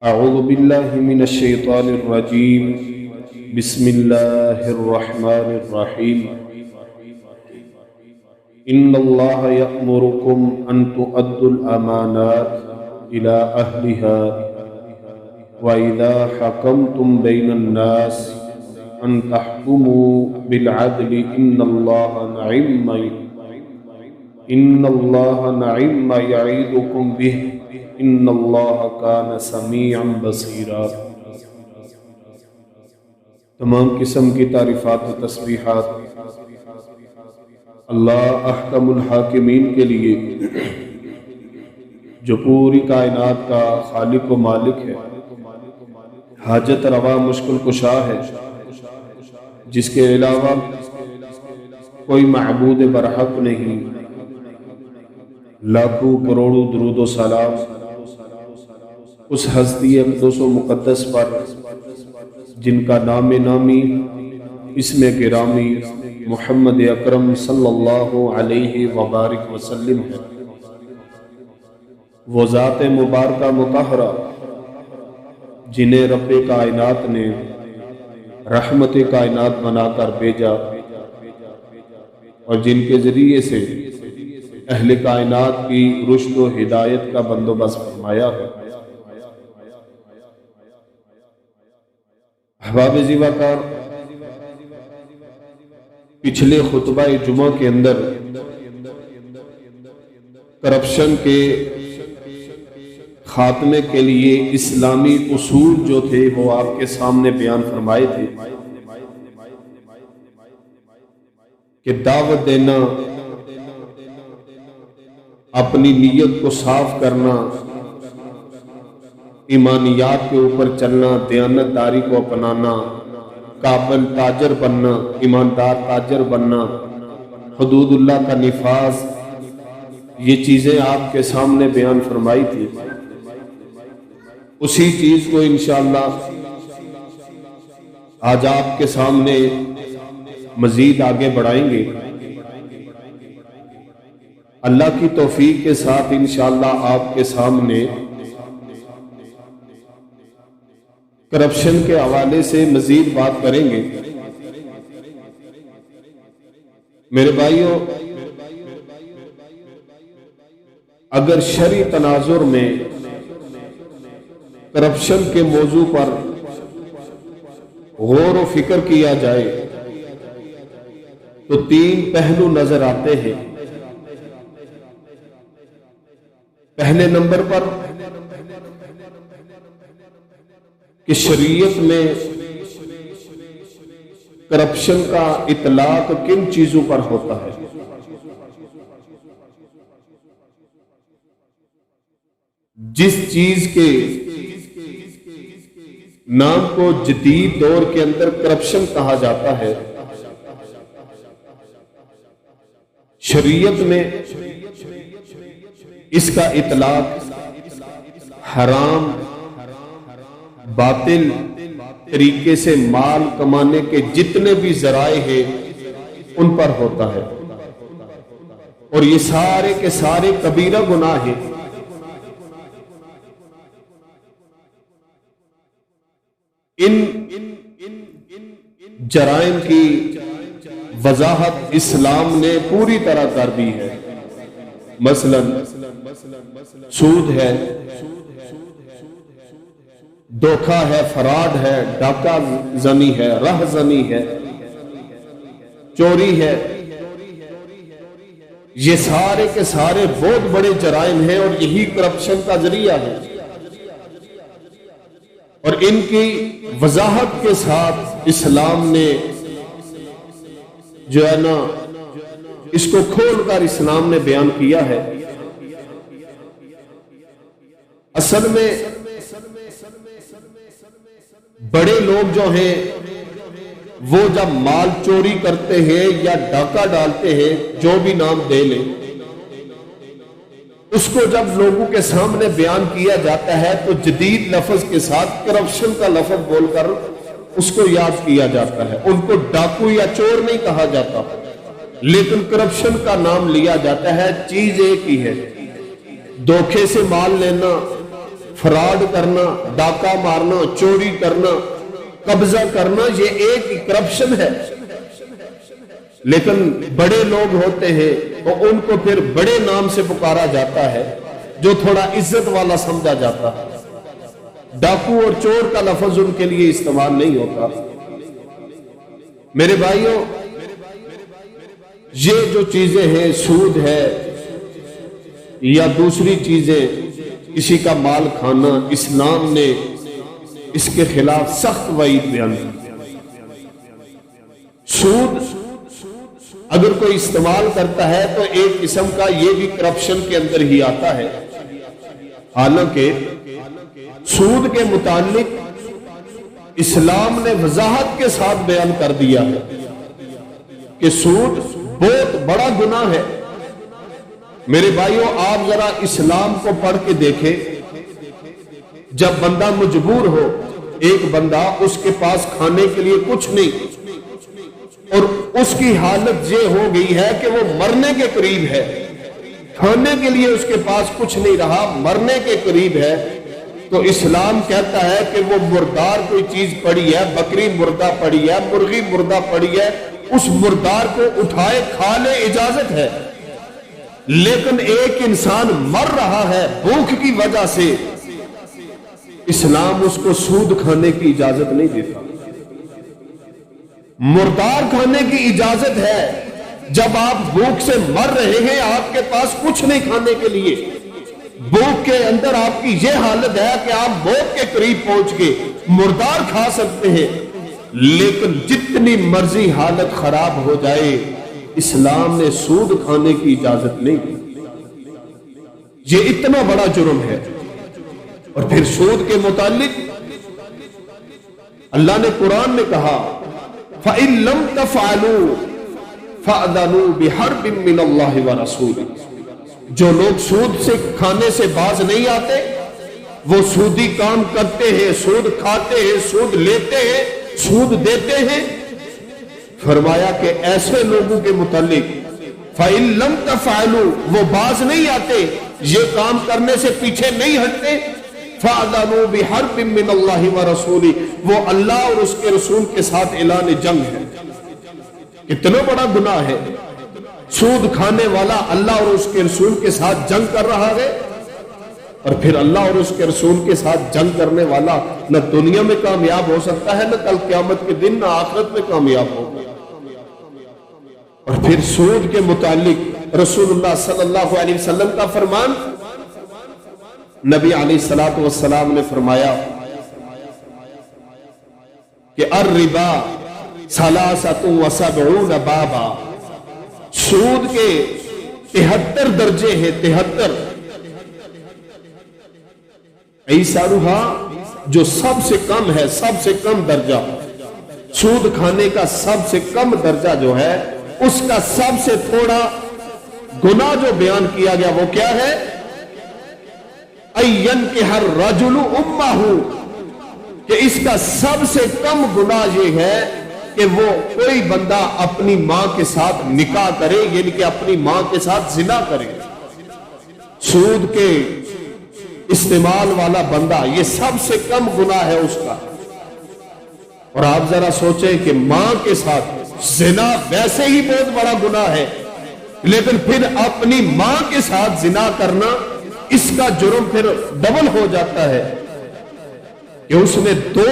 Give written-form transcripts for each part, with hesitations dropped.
أعوذ بالله من الشيطان الرجيم. بسم الله الرحمن الرحيم. إن الله يأمركم أن تؤدوا الأمانات إلى أهلها وإذا حكمتم بين الناس أن تحكموا بالعدل إن الله نعم يعيدكم به ان اللہ کان سمیعا بصیرا. تمام قسم کی تعریفات و تسبیحات اللہ احکم الحاکمین کے لیے جو پوری کائنات کا خالق و مالک ہے، حاجت روا مشکل کشا ہے، جس کے علاوہ کوئی معبود برحق نہیں. لاکھوں کروڑوں درود و سلام اس ہستی اقدس و مقدس پر جن کا نام نامی اسم گرامی محمد اکرم صلی اللہ علیہ وبارک وسلم ہے. وہ ذات مبارکہ مطہرہ جنہیں رب کائنات نے رحمت کائنات بنا کر بھیجا اور جن کے ذریعے سے اہل کائنات کی رشد و ہدایت کا بندوبست فرمایا ہے. احباب زیبا کا پچھلے خطبہ جمعہ کے اندر کرپشن کے خاتمے کے لیے اسلامی اصول جو تھے وہ آپ کے سامنے بیان فرمائے تھے کہ دعوت دینا، اپنی نیت کو صاف کرنا، ایمانیات کے اوپر چلنا، دیانت داری کو اپنانا، قابل تاجر بننا، ایماندار تاجر بننا، حدود اللہ کا نفاذ، یہ چیزیں آپ کے سامنے بیان فرمائی تھی. اسی چیز کو انشاءاللہ آج آپ کے سامنے مزید آگے بڑھائیں گے. اللہ کی توفیق کے ساتھ انشاءاللہ آپ کے سامنے کرپشن کے حوالے سے مزید بات کریں گے. میرے بھائیوں، اگر شرعی تناظر میں کرپشن کے موضوع پر غور و فکر کیا جائے تو تین پہلو نظر آتے ہیں. پہلے نمبر پر کہ شریعت میں کرپشن کا اطلاق کن چیزوں پر ہوتا ہے. جس چیز کے نام کو جدید دور کے اندر کرپشن کہا جاتا ہے، شریعت میں اس کا اطلاق حرام باطل طریقے سے مال کمانے کے جتنے بھی ذرائع ہیں ان پر ہوتا ہے، اور یہ سارے کے سارے کبیرہ گناہ ہیں. ان جرائم کی وضاحت اسلام نے پوری طرح کر دی ہے. مثلا سود ہے، دھوکہ ہے، فراڈ ہے، ڈاکہ زنی ہے، رہ زنی ہے، چوری ہے. یہ سارے کے سارے بہت بڑے جرائم ہیں اور یہی کرپشن کا ذریعہ ہے. اور ان کی وضاحت کے ساتھ اسلام نے جو ہے نا اس کو کھول کر اسلام نے بیان کیا ہے. اصل میں بڑے لوگ جو ہیں وہ جب مال چوری کرتے ہیں یا ڈاکہ ڈالتے ہیں، جو بھی نام دے لیں، اس کو جب لوگوں کے سامنے بیان کیا جاتا ہے تو جدید لفظ کے ساتھ کرپشن کا لفظ بول کر اس کو یاد کیا جاتا ہے. ان کو ڈاکو یا چور نہیں کہا جاتا، لیکن کرپشن کا نام لیا جاتا ہے. چیز ایک ہی ہے، دھوکے سے مال لینا، فراڈ کرنا، ڈاکہ مارنا، چوری کرنا، قبضہ کرنا، یہ ایک کرپشن ہے۔ لیکن بڑے لوگ ہوتے ہیں تو ان کو پھر بڑے نام سے پکارا جاتا ہے جو تھوڑا عزت والا سمجھا جاتا ہے۔ ڈاکو اور چور کا لفظ ان کے لیے استعمال نہیں ہوتا۔ میرے بھائیوں، یہ جو چیزیں ہیں، سود ہے یا دوسری چیزیں، کسی کا مال کھانا، اسلام نے اس کے خلاف سخت وعید بیان کی۔ سود اگر کوئی استعمال کرتا ہے تو ایک قسم کا یہ بھی کرپشن کے اندر ہی آتا ہے۔ حالانکہ سود کے متعلق اسلام نے وضاحت کے ساتھ بیان کر دیا ہے کہ سود بہت بڑا گناہ ہے۔ میرے بھائیوں، آپ ذرا اسلام کو پڑھ کے دیکھیں۔ جب بندہ مجبور ہو، ایک بندہ اس کے پاس کھانے کے لیے کچھ نہیں اور اس کی حالت یہ ہو گئی ہے کہ وہ مرنے کے قریب ہے، کھانے کے لیے اس کے پاس کچھ نہیں رہا، مرنے کے قریب ہے، تو اسلام کہتا ہے کہ وہ مردار کوئی چیز پڑی ہے، بکری مردہ پڑی ہے، مرغی مردہ پڑی ہے، اس مردار کو اٹھائے کھا لے، اجازت ہے۔ لیکن ایک انسان مر رہا ہے بھوک کی وجہ سے، اسلام اس کو سود کھانے کی اجازت نہیں دیتا۔ مردار کھانے کی اجازت ہے جب آپ بھوک سے مر رہے ہیں، آپ کے پاس کچھ نہیں کھانے کے لیے، بھوک کے اندر آپ کی یہ حالت ہے کہ آپ موت کے قریب پہنچ کے مردار کھا سکتے ہیں۔ لیکن جتنی مرضی حالت خراب ہو جائے، اسلام نے سود کھانے کی اجازت نہیں دی۔ یہ اتنا بڑا جرم ہے۔ اور پھر سود کے متعلق اللہ نے قرآن میں کہا فَإِن لَمْ تَفْعَلُوا فَأْذَنُوا بِحَرْبٍ مِّنَ اللَّهِ وَرَسُولِهِ۔ جو لوگ سود سے کھانے سے باز نہیں آتے، وہ سودی کام کرتے ہیں، سود کھاتے ہیں، سود لیتے ہیں، سود دیتے ہیں، فرمایا کہ ایسے لوگوں کے متعلق فَإِن لَمْ تَفْعَلُوا، وہ باز نہیں آتے، یہ کام کرنے سے پیچھے نہیں ہٹتے، فَأْذَنُوا بِحَرْبٍ مِّنَ اللَّهِ وَرَسُولِهِ، وہ اللہ اور اس کے رسول کے ساتھ اعلان جنگ ہے۔ اتنا بڑا گناہ ہے، سود کھانے والا اللہ اور اس کے رسول کے ساتھ جنگ کر رہا ہے، اور پھر اللہ اور اس کے رسول کے ساتھ جنگ کرنے والا نہ دنیا میں کامیاب ہو سکتا ہے، نہ کل قیامت کے دن، نہ آخرت میں کامیاب ہوگا۔ اور پھر سود کے متعلق رسول اللہ صلی اللہ علیہ وسلم کا فرمان، نبی علیہ السلام نے فرمایا کہ الربا 73 بابا، سود کے 73 درجے ہیں، 73۔ ایسارہا، جو سب سے کم ہے، سب سے کم درجہ، سود کھانے کا سب سے کم درجہ جو ہے، اس کا سب سے تھوڑا گناہ جو بیان کیا گیا وہ کیا ہے؟ اَيَّنْكِحَ الرَّجُلُ أُمَّهُ، کہ اس کا سب سے کم گناہ یہ ہے کہ وہ کوئی بندہ اپنی ماں کے ساتھ نکاح کرے، یعنی کہ اپنی ماں کے ساتھ زنا کرے۔ سود کے استعمال والا بندہ، یہ سب سے کم گناہ ہے اس کا۔ اور آپ ذرا سوچیں کہ ماں کے ساتھ زنا ویسے ہی بہت بڑا گناہ ہے، لیکن پھر اپنی ماں کے ساتھ زنا کرنا، اس کا جرم پھر ڈبل ہو جاتا ہے کہ اس نے دو،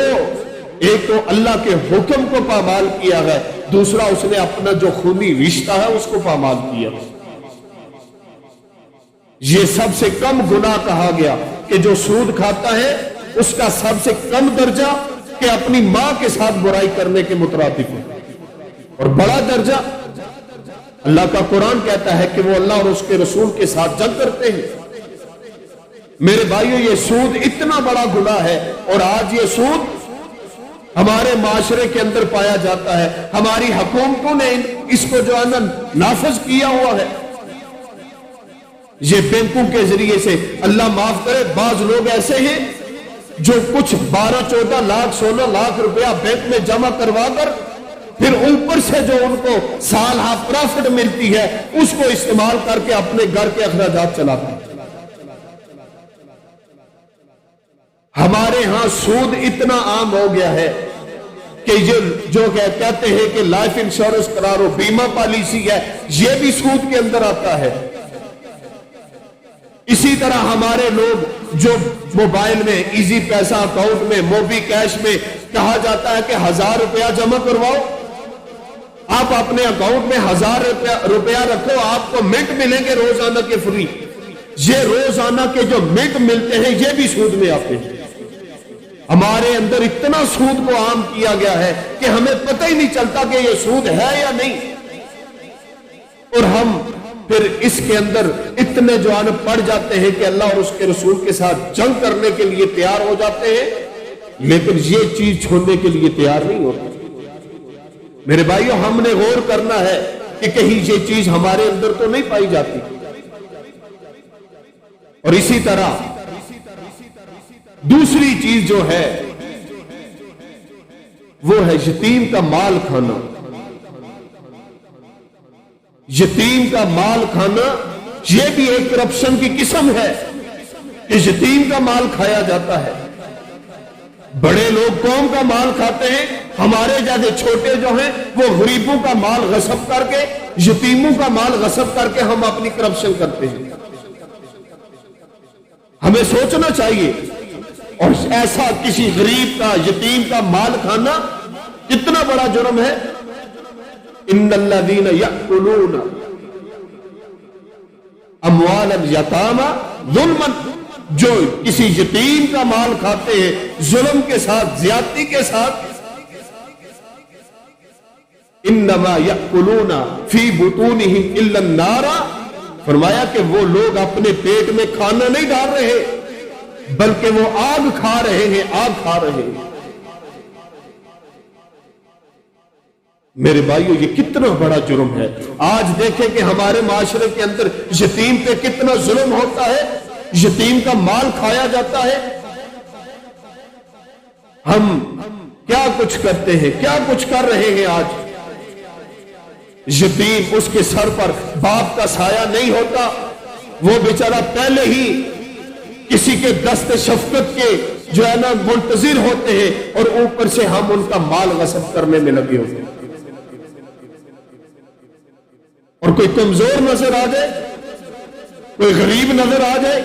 ایک تو اللہ کے حکم کو پامال کیا ہے، دوسرا اس نے اپنا جو خونی رشتہ ہے اس کو پامال کیا۔ یہ سب سے کم گناہ کہا گیا کہ جو سود کھاتا ہے اس کا سب سے کم درجہ کہ اپنی ماں کے ساتھ برائی کرنے کے مترادف ہے، اور بڑا درجہ اللہ کا قرآن کہتا ہے کہ وہ اللہ اور اس کے رسول کے ساتھ جنگ کرتے ہیں۔ میرے بھائیوں، یہ سود اتنا بڑا گناہ ہے، اور آج یہ سود ہمارے معاشرے کے اندر پایا جاتا ہے۔ ہماری حکومتوں نے اس کو جو ہے نافذ کیا ہوا ہے۔ یہ بینکوں کے ذریعے سے، اللہ معاف کرے، بعض لوگ ایسے ہیں جو کچھ 12-14 لاکھ 16 لاکھ روپیہ بینک میں جمع کروا کر پھر اوپر سے جو ان کو سالہ پرافٹ ملتی ہے اس کو استعمال کر کے اپنے گھر کے اخراجات چلاتے ہیں۔ ہمارے ہاں سود اتنا عام ہو گیا ہے کہ جو کہتے ہیں کہ لائف انشورنس کرارو، بیمہ پالیسی ہے، یہ بھی سود کے اندر آتا ہے۔ اسی طرح ہمارے لوگ جو موبائل میں ایزی پیسہ اکاؤنٹ میں موبی کیش میں کہا جاتا ہے کہ 1000 روپیہ جمع کرواؤ، آپ اپنے اکاؤنٹ میں 1000 روپیہ رکھو، آپ کو منٹ ملیں گے روزانہ کے فری۔ یہ روزانہ کے جو منٹ ملتے ہیں یہ بھی سود میں آتے ہیں۔ ہمارے اندر اتنا سود کو عام کیا گیا ہے کہ ہمیں پتہ ہی نہیں چلتا کہ یہ سود ہے یا نہیں، اور ہم پھر اس کے اندر اتنے جوان پڑ جاتے ہیں کہ اللہ اور اس کے رسول کے ساتھ جنگ کرنے کے لیے تیار ہو جاتے ہیں، لیکن یہ چیز چھوڑنے کے لیے تیار نہیں ہوتے۔ میرے بھائیو، ہم نے غور کرنا ہے کہ کہیں یہ چیز ہمارے اندر تو نہیں پائی جاتی۔ اور اسی طرح دوسری چیز جو ہے وہ ہے یتیم کا مال کھانا۔ یتیم کا مال کھانا یہ بھی ایک کرپشن کی قسم ہے کہ یتیم کا مال کھایا جاتا ہے۔ بڑے لوگ قوم کا مال کھاتے ہیں، ہمارے جیسے چھوٹے جو ہیں وہ غریبوں کا مال غصب کر کے، یتیموں کا مال غصب کر کے ہم اپنی کرپشن کرتے ہیں۔ ہمیں سوچنا چاہیے، اور ایسا کسی غریب کا یتیم کا مال کھانا کتنا بڑا جرم ہے۔ ان الذین یأکلون اموال الیتامی ظلما، جو کسی یتیم کا مال کھاتے ہیں ظلم کے ساتھ، زیادتی کے ساتھ، انما یأکلون فی بطونہم الا النار، فرمایا کہ وہ لوگ اپنے پیٹ میں کھانا نہیں ڈال رہے بلکہ وہ آگ کھا رہے ہیں، آگ کھا رہے ہیں۔ میرے بھائیو، یہ کتنا بڑا جرم ہے۔ آج دیکھیں کہ ہمارے معاشرے کے اندر یتیم پہ کتنا ظلم ہوتا ہے، یتیم کا مال کھایا جاتا ہے۔ ہم کیا کچھ کرتے ہیں، کیا کچھ کر رہے ہیں آج۔ یتیم، اس کے سر پر باپ کا سایہ نہیں ہوتا، وہ بیچارہ پہلے ہی کسی کے دست شفقت کے جو ہے نا منتظر ہوتے ہیں، اور اوپر سے ہم ان کا مال غصب کرنے میں لگے ہوتے ہیں۔ اور کوئی کمزور نظر آ جائے، کوئی غریب نظر آ جائے،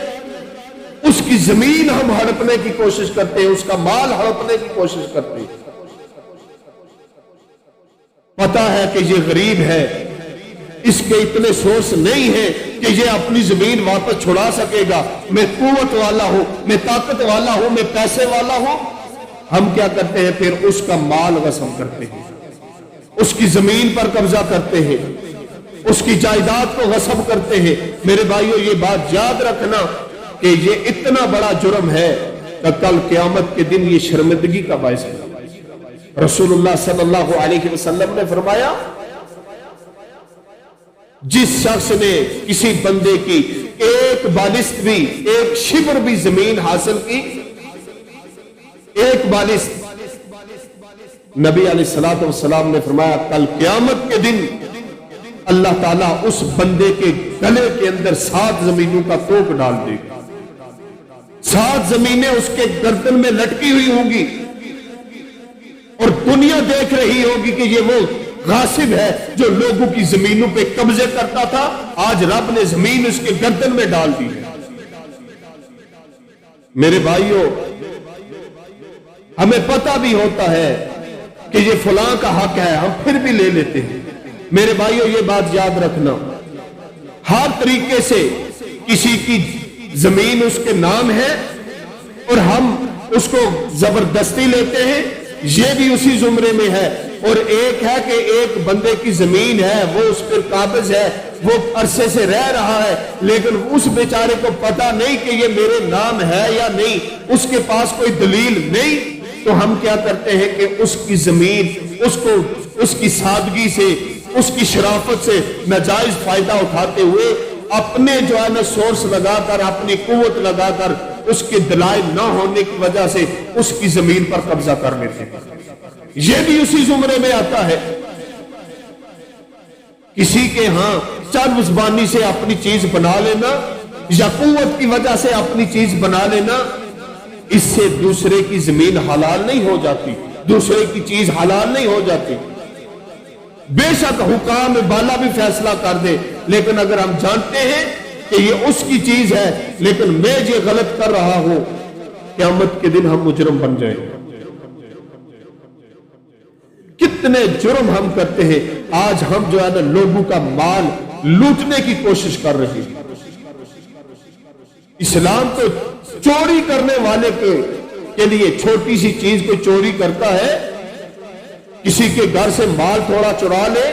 اس کی زمین ہم ہڑپنے کی کوشش کرتے ہیں، اس کا مال ہڑپنے کی کوشش کرتے ہیں۔ پتا ہے کہ یہ غریب ہے، اس کے اتنے سورس نہیں ہیں کہ یہ اپنی زمین واپس چھڑا سکے گا، میں قوت والا ہوں، میں طاقت والا ہوں، میں پیسے والا ہوں۔ ہم کیا کرتے ہیں؟ پھر اس کا مال غصب کرتے ہیں، اس کی زمین پر قبضہ کرتے ہیں، اس کی جائیداد کو غصب کرتے ہیں۔ میرے بھائیو، یہ بات یاد رکھنا کہ یہ اتنا بڑا جرم ہے کہ کل قیامت کے دن یہ شرمندگی کا باعث ہے۔ رسول اللہ صلی اللہ علیہ وسلم نے فرمایا، جس شخص نے کسی بندے کی ایک بالشت بھی، ایک شبر بھی زمین حاصل کی، ایک بالشت، نبی علیہ السلام نے فرمایا کل قیامت کے دن اللہ تعالیٰ اس بندے کے گلے کے اندر 7 زمینوں کا توق ڈال دے گا۔ 7 زمینیں اس کے گردن میں لٹکی ہوئی ہوں گی، اور دنیا دیکھ رہی ہوگی کہ یہ وہ غاصب ہے جو لوگوں کی زمینوں پہ قبضے کرتا تھا، آج رب نے زمین اس کے گردن میں ڈال دی۔ میرے بھائیوں، ہمیں پتہ بھی ہوتا ہے کہ یہ فلاں کا حق ہے، ہم پھر بھی لے لیتے ہیں۔ میرے بھائیوں، یہ بات یاد رکھنا، ہر طریقے سے کسی کی زمین اس کے نام ہے اور ہم اس کو زبردستی لیتے ہیں، یہ بھی اسی زمرے میں ہے۔ اور ایک ہے کہ ایک بندے کی زمین ہے، وہ اس پر قابض ہے، وہ عرصے سے رہ رہا ہے، لیکن اس بیچارے کو پتا نہیں کہ یہ میرے نام ہے یا نہیں، اس کے پاس کوئی دلیل نہیں، تو ہم کیا کرتے ہیں کہ اس کی زمین، اس کو اس کی سادگی سے، اس کی شرافت سے ناجائز فائدہ اٹھاتے ہوئے اپنے جو ہے نا سورس لگا کر، اپنی قوت لگا کر، اس کے دلائل نہ ہونے کی وجہ سے اس کی زمین پر قبضہ کر لیتے ہیں۔ یہ بھی اسی زمرے میں آتا ہے۔ کسی کے ہاں چند زبانی سے اپنی چیز بنا لینا یا قوت کی وجہ سے اپنی چیز بنا لینا، اس سے دوسرے کی زمین حلال نہیں ہو جاتی، دوسرے کی چیز حلال نہیں ہو جاتی۔ بے شک حکام بالا بھی فیصلہ کر دے، لیکن اگر ہم جانتے ہیں کہ یہ اس کی چیز ہے لیکن میں یہ غلط کر رہا ہوں، قیامت کے دن ہم مجرم بن جائیں گے۔ کتنے جرم ہم کرتے ہیں، آج ہم جو ہے نا لوگوں کا مال لوٹنے کی کوشش کر رہے ہیں۔ اسلام تو چوری کرنے والے کے لیے چھوٹی سی چیز کو چوری کرتا ہے، کسی کے گھر سے مال تھوڑا چرا لے،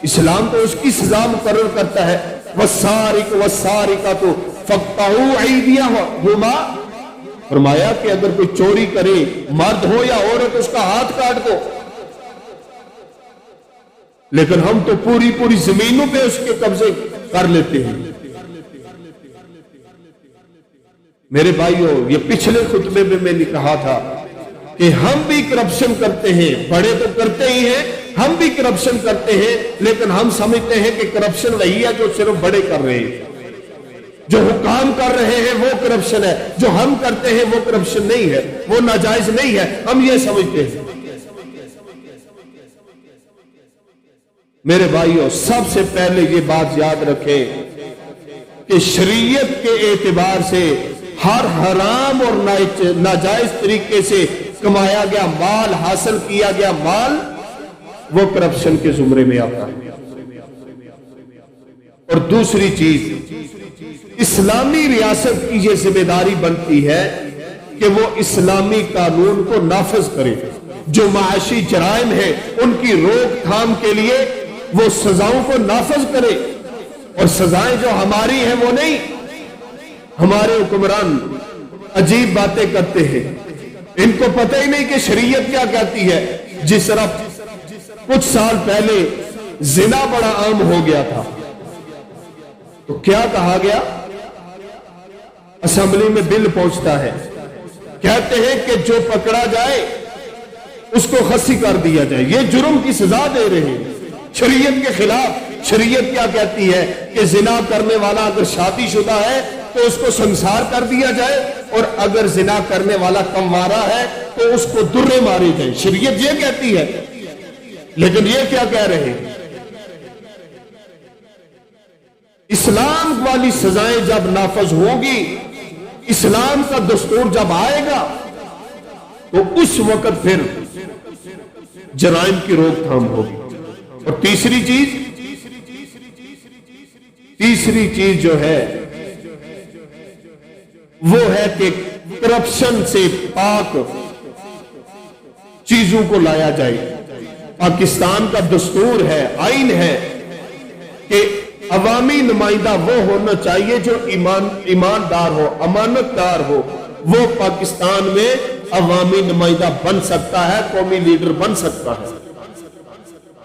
اسلام تو اس کی سزا مقرر کرتا ہے۔ والسارق والسارقۃ فاقطعوا ایدیہما، فرمایا کہ اگر کوئی چوری کرے، مرد ہو یا عورت، اس کا ہاتھ کاٹ دو۔ لیکن ہم تو پوری پوری زمینوں پہ اس کے قبضے کر لیتے ہیں۔ میرے بھائیوں، یہ پچھلے خطبے میں میں نے کہا تھا کہ ہم بھی کرپشن کرتے ہیں، بڑے تو کرتے ہی ہیں، ہم بھی کرپشن کرتے ہیں، لیکن ہم سمجھتے ہیں کہ کرپشن وہی ہے جو صرف بڑے کر رہے ہیں، جو حکام کر رہے ہیں وہ کرپشن ہے، جو ہم کرتے ہیں وہ کرپشن نہیں ہے، وہ ناجائز نہیں ہے، ہم یہ سمجھتے ہیں۔ میرے بھائیوں، سب سے پہلے یہ بات یاد رکھیں کہ شریعت کے اعتبار سے ہر حرام اور ناجائز طریقے سے کمایا گیا مال، حاصل کیا گیا مال، وہ کرپشن کے زمرے میں آتا ہے۔ اور دوسری چیز، اسلامی ریاست کی یہ ذمہ داری بنتی ہے کہ وہ اسلامی قانون کو نافذ کرے، جو معاشی جرائم ہیں ان کی روک تھام کے لیے وہ سزاؤں کو نافذ کرے، اور سزائیں جو ہماری ہیں وہ نہیں۔ ہمارے حکمران عجیب باتیں کرتے ہیں، ان کو پتہ ہی نہیں کہ شریعت کیا کہتی ہے۔ جس طرح کچھ سال پہلے زنا بڑا عام ہو گیا تھا، تو کیا کہا گیا؟ اسمبلی میں بل پہنچتا ہے، کہتے ہیں کہ جو پکڑا جائے اس کو خصی کر دیا جائے، یہ جرم کی سزا دے رہے ہیں شریعت کے خلاف۔ شریعت کیا کہتی ہے کہ زنا کرنے والا اگر شادی شدہ ہے تو اس کو سنسار کر دیا جائے، اور اگر زنا کرنے والا کموارا ہے تو اس کو درے مارے جائیں۔ شریعت یہ کہتی ہے، لیکن یہ کیا کہہ رہے ہیں؟ اسلام والی سزائیں جب نافذ ہوگی، اسلام کا دستور جب آئے گا، تو اس وقت پھر جرائم کی روک تھام ہوگی۔ اور تیسری چیز جو ہے وہ ہے کہ کرپشن سے پاک چیزوں کو لایا جائے۔ پاکستان کا دستور ہے، آئین ہے کہ عوامی نمائندہ وہ ہونا چاہیے جو ایماندار ہو، امانت دار ہو، وہ پاکستان میں عوامی نمائندہ بن سکتا ہے، قومی لیڈر بن سکتا ہے۔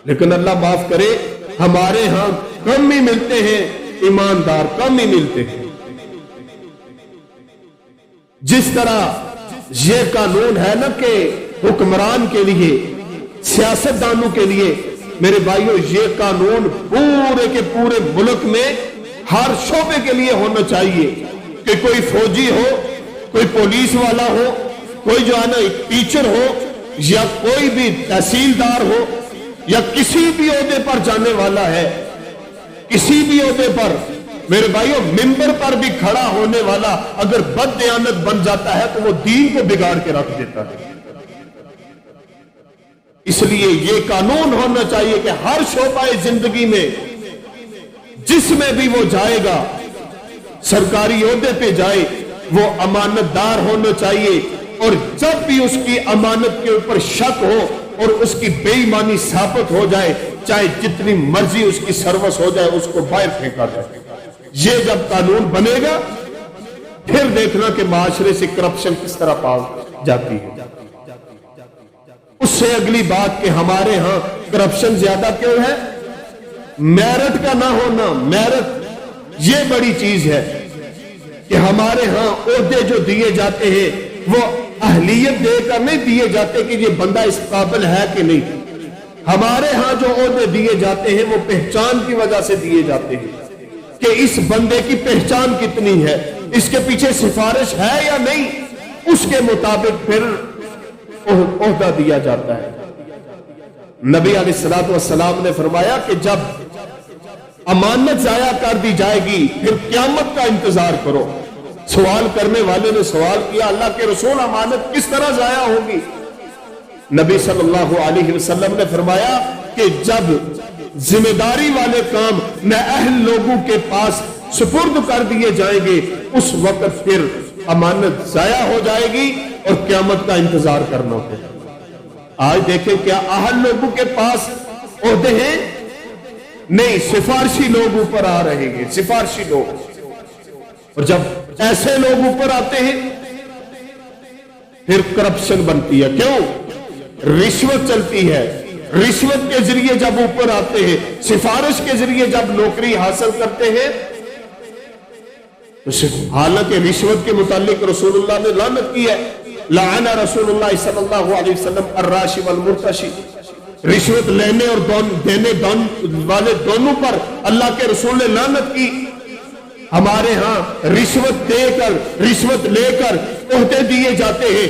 لیکن اللہ معاف کرے، ہمارے ہاں کم ہی ملتے ہیں ایماندار، کم ہی ملتے ہیں۔ جس طرح یہ قانون ہے نا کہ حکمران کے لیے، سیاستدانوں کے لیے، میرے بھائیوں یہ قانون پورے کے پورے ملک میں ہر شعبے کے لیے ہونا چاہیے کہ کوئی فوجی ہو، کوئی پولیس والا ہو، کوئی جو ہے نا ایک ٹیچر ہو، یا کوئی بھی تحصیلدار ہو، یا کسی بھی عہدے پر جانے والا ہے، کسی بھی عہدے پر، میرے بھائیوں منبر پر بھی کھڑا ہونے والا اگر بد دیانت بن جاتا ہے تو وہ دین کو بگاڑ کے رکھ دیتا ہے۔ اس لیے یہ قانون ہونا چاہیے کہ ہر شعبہ زندگی میں جس میں بھی وہ جائے گا، سرکاری عہدے پہ جائے، وہ امانت دار ہونا چاہیے، اور جب بھی اس کی امانت کے اوپر شک ہو اور اس کی بے ایمانی ثابت ہو جائے، چاہے جتنی مرضی اس کی سروس ہو جائے، اس کو باہر پھینکا جائے۔ یہ جب قانون بنے گا، پھر دیکھنا کہ معاشرے سے کرپشن کس طرح پاک جاتی ہے۔ اس سے اگلی بات کہ ہمارے ہاں کرپشن زیادہ کیوں ہے؟ میرٹ کا نہ ہونا۔ میرٹ یہ بڑی چیز ہے کہ ہمارے ہاں عہدے جو دیے جاتے ہیں وہ اہلیت دے کر نہیں دیے جاتے کہ یہ بندہ اس قابل ہے کہ نہیں۔ ہمارے ہاں جو عہدے دیے جاتے ہیں وہ پہچان کی وجہ سے دیے جاتے ہیں کہ اس بندے کی پہچان کتنی ہے، اس کے پیچھے سفارش ہے یا نہیں، اس کے مطابق پھر عہدہ دیا جاتا ہے۔ نبی علیہ الصلوۃ والسلام نے فرمایا کہ جب امانت ضائع کر دی جائے گی پھر قیامت کا انتظار کرو۔ سوال کرنے والے نے سوال کیا، اللہ کے رسول امانت کس طرح ضائع ہوگی؟ نبی صلی اللہ علیہ وسلم نے فرمایا کہ جب ذمہ داری والے کام نااہل لوگوں کے پاس سپرد کر دیے جائیں گے اس وقت پھر امانت ضائع ہو جائے گی اور قیامت کا انتظار کرنا ہوگا۔ آج دیکھیں کیا اہل لوگوں کے پاس عہدے ہیں؟ نہیں، سفارشی لوگ اوپر آ رہے ہیں، سفارشی لوگ۔ اور جب ایسے لوگ اوپر آتے ہیں پھر کرپشن بنتی ہے۔ کیوں؟ رشوت چلتی ہے۔ رشوت کے ذریعے جب اوپر آتے ہیں، سفارش کے ذریعے جب نوکری حاصل کرتے ہیں، حالانکہ رشوت کے متعلق رسول اللہ نے لعنت کی ہے، لعن رسول اللہ صلی اللہ علیہ وسلم الراشی والمرتشی، رشوت لینے اور دینے والے دونوں پر اللہ کے رسول نے لعنت کی۔ ہمارے ہاں رشوت دے کر، رشوت لے کر عہدے دیے جاتے ہیں،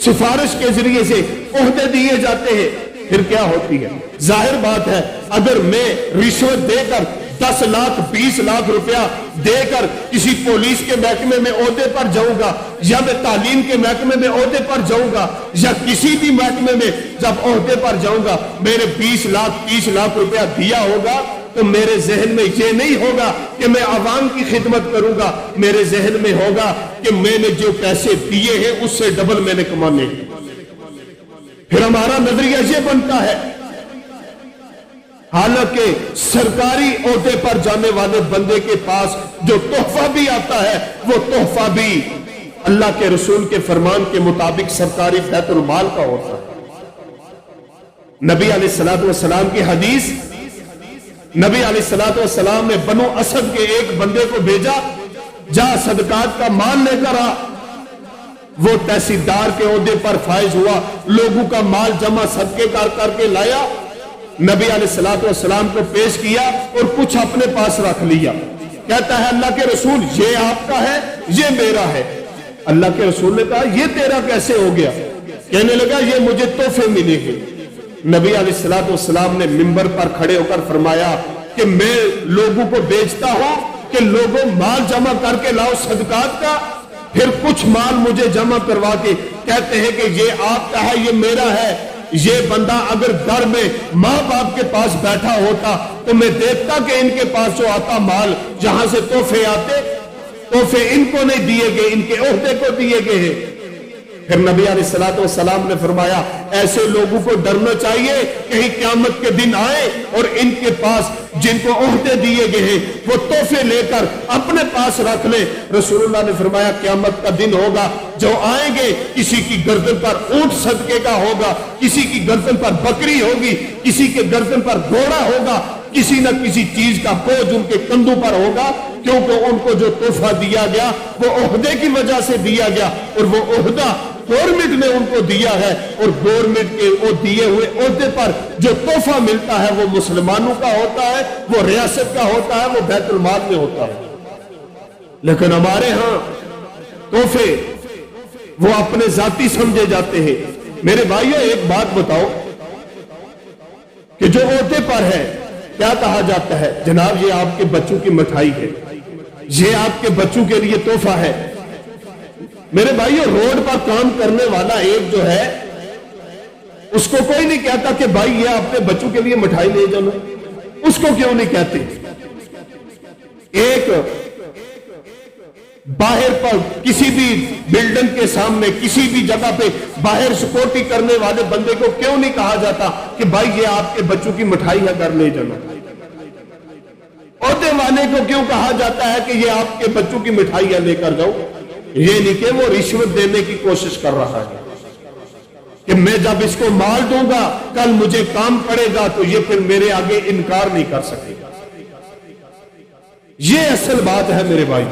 سفارش کے ذریعے سے عہدے دیے جاتے ہیں، پھر کیا ہوتی ہے؟ ظاہر بات ہے اگر میں رشوت دے کر 10 لاکھ 20 لاکھ روپیہ دے کر کسی پولیس کے محکمے میں عہدے پر جاؤں گا، یا میں تعلیم کے محکمے میں عہدے پر جاؤں گا، یا کسی بھی محکمے میں جب عہدے پر جاؤں گا، میں نے 20 لاکھ 30 لاکھ روپیہ دیا ہوگا تو میرے ذہن میں یہ نہیں ہوگا کہ میں عوام کی خدمت کروں گا، میرے ذہن میں ہوگا کہ میں نے جو پیسے دیے ہیں اس سے ڈبل میں نے کمانے ہیں۔ پھر ہمارا نظریہ یہ بنتا ہے۔ حالانکہ سرکاری عہدے پر جانے والے بندے کے پاس جو تحفہ بھی آتا ہے وہ تحفہ بھی اللہ کے رسول کے فرمان کے مطابق سرکاری بیت المال کا ہوتا ہے۔ نبی علیہ الصلوۃ والسلام کی حدیث، نبی علیہ الصلوۃ والسلام نے بنو اسد کے ایک بندے کو بھیجا، جا صدقات کا مال لے کر آ۔ وہ تحصیلدار کے عہدے پر فائز ہوا، لوگوں کا مال جمع صدقے کر کے لایا، نبی علیہ الصلوۃ والسلام کو پیش کیا اور کچھ اپنے پاس رکھ لیا۔ کہتا ہے اللہ کے رسول یہ آپ کا ہے، یہ میرا ہے۔ اللہ کے رسول نے کہا یہ تیرا کیسے ہو گیا؟ کہنے لگا یہ مجھے تحفے ملے ہیں۔ نبی علیہ الصلوۃ والسلام نے منبر پر کھڑے ہو کر فرمایا کہ میں لوگوں کو بیچتا ہوں کہ لوگوں مال جمع کر کے لاؤ صدقات کا، پھر کچھ مال مجھے جمع کروا کے کہتے ہیں کہ یہ آپ کا ہے، یہ میرا ہے۔ یہ بندہ اگر گھر میں ماں باپ کے پاس بیٹھا ہوتا تو میں دیکھتا کہ ان کے پاس جو آتا مال جہاں سے تحفے آتے، تحفے ان کو نہیں دیے گئے، ان کے عہدے کو دیے گئے ہیں۔ پھر نبی علیہ الصلوۃ والسلام نے فرمایا ایسے لوگوں کو ڈرنا چاہیے کہیں قیامت کے دن آئے اور ان کے پاس جن کو عہدے دیے گئے ہیں وہ تحفے لے کر اپنے پاس رکھ لیں۔ رسول اللہ نے فرمایا قیامت کا دن ہوگا، جو آئیں گے کسی کی گردن پر اونٹ صدقے کا ہوگا، کسی کی گردن پر بکری ہوگی، کسی کے گردن پر گھوڑا ہوگا، کسی نہ کسی چیز کا بوجھ ان کے کندھوں پر ہوگا، کیونکہ ان کو جو تحفہ دیا گیا وہ عہدے کی وجہ سے دیا گیا، اور وہ عہدہ گورنمنٹ نے ان کو دیا ہے، اور گورنمنٹ کے وہ دیے ہوئے عہدے پر جو تحفہ ملتا ہے وہ مسلمانوں کا ہوتا ہے، وہ ریاست کا ہوتا ہے، وہ بیت المال میں ہوتا ہے۔ لیکن ہمارے ہاں تحفے وہ اپنے ذاتی سمجھے جاتے ہیں۔ میرے بھائیو ایک بات بتاؤ کہ جو عہدے پر ہے کیا کہا جاتا ہے؟ جناب یہ آپ کے بچوں کی مٹھائی ہے، یہ آپ کے بچوں کے لیے تحفہ ہے۔ میرے بھائیو روڈ پر کام کرنے والا ایک جو ہے اس کو کوئی نہیں کہتا کہ بھائی یہ اپنے بچوں کے لیے مٹھائی لے جانا، اس کو کیوں نہیں کہتے؟ ایک باہر پر کسی بھی بلڈنگ کے سامنے کسی بھی جگہ پہ باہر سکیورٹی کرنے والے بندے کو کیوں نہیں کہا جاتا کہ بھائی یہ آپ کے بچوں کی مٹھائی ہے گھر لے جانا؟ عہدے والے کو کیوں کہا جاتا ہے کہ یہ آپ کے بچوں کی مٹھائی ہے لے کر جاؤ؟ یہ نہیں کہ وہ رشوت دینے کی کوشش کر رہا ہے کہ میں جب اس کو مال دوں گا کل مجھے کام پڑے گا تو یہ پھر میرے آگے انکار نہیں کر سکے گا۔ یہ اصل بات ہے میرے بھائی۔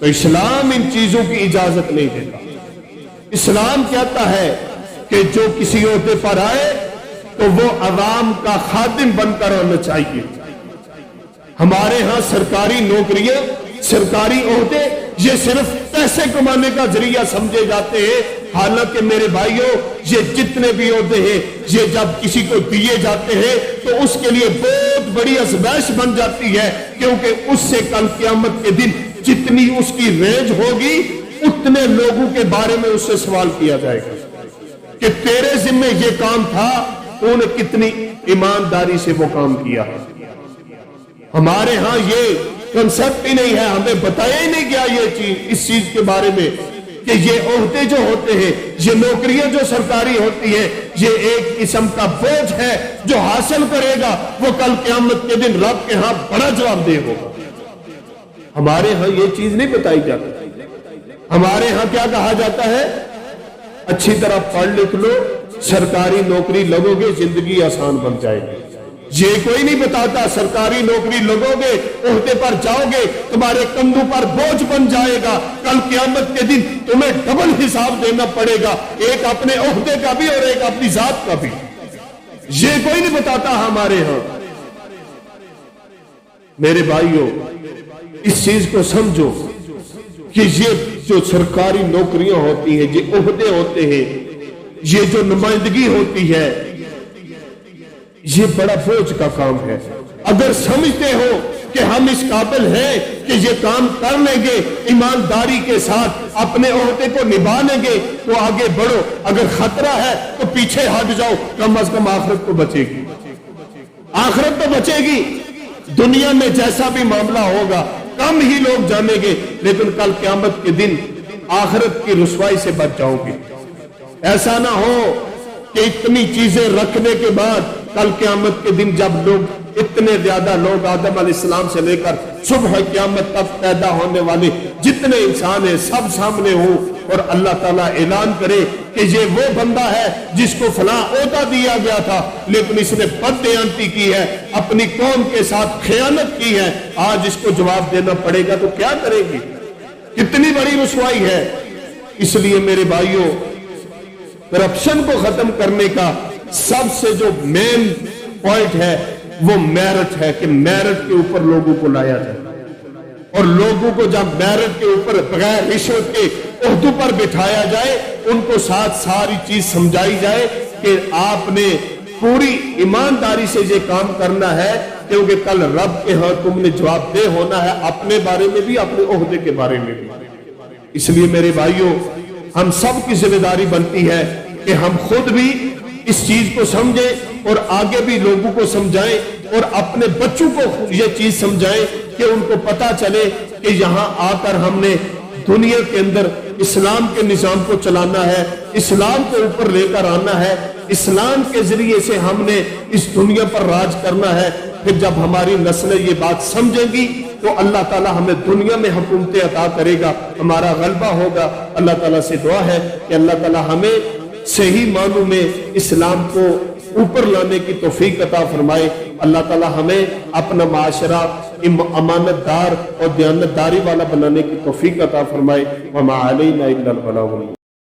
تو اسلام ان چیزوں کی اجازت نہیں دیتا۔ اسلام کہتا ہے کہ جو کسی عہدے پر آئے تو وہ عوام کا خادم بن کر آنا چاہیے۔ ہمارے ہاں سرکاری نوکریاں، سرکاری عہدے یہ صرف پیسے کمانے کا ذریعہ سمجھے جاتے ہیں، حالانکہ میرے بھائیوں یہ جتنے بھی عہدے ہیں یہ جب کسی کو دیے جاتے ہیں تو اس کے لیے بہت بڑی آزمائش بن جاتی ہے، کیونکہ اس سے کل قیامت کے دن جتنی اس کی رینج ہوگی اتنے لوگوں کے بارے میں اس سے سوال کیا جائے گا کہ تیرے ذمہ یہ کام تھا، تو نے کتنی ایمانداری سے وہ کام کیا۔ ہمارے ہاں یہ کنسپٹ ہی نہیں ہے، ہمیں بتایا ہی نہیں گیا یہ چیز، اس چیز کے بارے میں کہ یہ عہدے جو ہوتے ہیں، یہ نوکریاں جو سرکاری ہوتی ہے، یہ ایک قسم کا بوجھ ہے جو حاصل کرے گا وہ کل قیامت کے دن رب کے ہاں بڑا جواب دہ ہوگا۔ ہمارے ہاں یہ چیز نہیں بتائی جاتی، ہمارے ہاں کیا کہا جاتا ہے؟ اچھی طرح پڑھ لکھ لو، سرکاری نوکری لگو گے زندگی آسان بن جائے گی۔ یہ کوئی نہیں بتاتا سرکاری نوکری لگو گے، عہدے پر جاؤ گے، تمہارے کندھوں پر بوجھ بن جائے گا، کل قیامت کے دن تمہیں ڈبل حساب دینا پڑے گا، ایک اپنے عہدے کا بھی اور ایک اپنی ذات کا بھی۔ یہ کوئی نہیں بتاتا ہمارے ہاں۔ میرے بھائیوں، اس چیز کو سمجھو کہ یہ جو سرکاری نوکریاں ہوتی ہیں، یہ عہدے ہوتے ہیں، یہ جو نمائندگی ہوتی ہے، یہ بڑا بوجھ کا کام ہے۔ اگر سمجھتے ہو کہ ہم اس قابل ہیں کہ یہ کام کر لیں گے، ایمانداری کے ساتھ اپنے عہدے کو نبھا لیں گے، تو آگے بڑھو۔ اگر خطرہ ہے تو پیچھے ہٹ جاؤ، کم از کم آخرت تو بچے گی، آخرت تو بچے گی۔ دنیا میں جیسا بھی معاملہ ہوگا کم ہی لوگ جانیں گے، لیکن کل قیامت کے دن آخرت کی رسوائی سے بچ جاؤ گے۔ ایسا نہ ہو کہ اتنی چیزیں رکھنے کے بعد کل قیامت کے دن جب لوگ اتنے زیادہ لوگ آدم علیہ السلام سے لے کر صبح قیامت تک پیدا ہونے والے جتنے انسان ہیں سب سامنے ہوں اور اللہ تعالیٰ اعلان کرے کہ یہ وہ بندہ ہے جس کو فلاں عہدہ دیا گیا تھا لیکن اس نے بددیانتی کی ہے، اپنی قوم کے ساتھ خیانت کی ہے، آج اس کو جواب دینا پڑے گا، تو کیا کرے گی؟ کتنی بڑی رسوائی ہے۔ اس لیے میرے بھائیوں، کرپشن کو ختم کرنے کا سب سے جو مین پوائنٹ ہے وہ میرٹ ہے، کہ میرٹ کے اوپر لوگوں کو لایا جائے، اور لوگوں کو جب میرٹ کے اوپر بغیر رشوت کے عہدوں پر بٹھایا جائے، ان کو ساتھ ساری چیز سمجھائی جائے کہ آپ نے پوری ایمانداری سے یہ کام کرنا ہے، کیونکہ کل رب کے ہاں تم نے جواب دہ ہونا ہے، اپنے بارے میں بھی، اپنے عہدے کے بارے میں بھی۔ اس لیے میرے بھائیوں، ہم سب کی ذمہ داری بنتی ہے کہ ہم خود بھی اس چیز کو سمجھیں اور آگے بھی لوگوں کو سمجھائیں اور اپنے بچوں کو یہ چیز سمجھائیں کہ ان کو پتا چلے کہ یہاں آ کر ہم نے دنیا کے اندر اسلام کے نظام کو چلانا ہے، اسلام کو اوپر لے کر آنا ہے، اسلام کے ذریعے سے ہم نے اس دنیا پر راج کرنا ہے۔ پھر جب ہماری نسلیں یہ بات سمجھیں گی تو اللہ تعالیٰ ہمیں دنیا میں حکومتیں عطا کرے گا، ہمارا غلبہ ہوگا۔ اللہ تعالیٰ سے دعا ہے کہ اللہ تعالیٰ ہمیں صحیح معنوں میں اسلام کو اوپر لانے کی توفیق عطا فرمائے۔ اللہ تعالیٰ ہمیں اپنا معاشرہ امانت دار اور دیانت داری والا بنانے کی توفیق عطا فرمائے۔ وما علینا الا البلاغ۔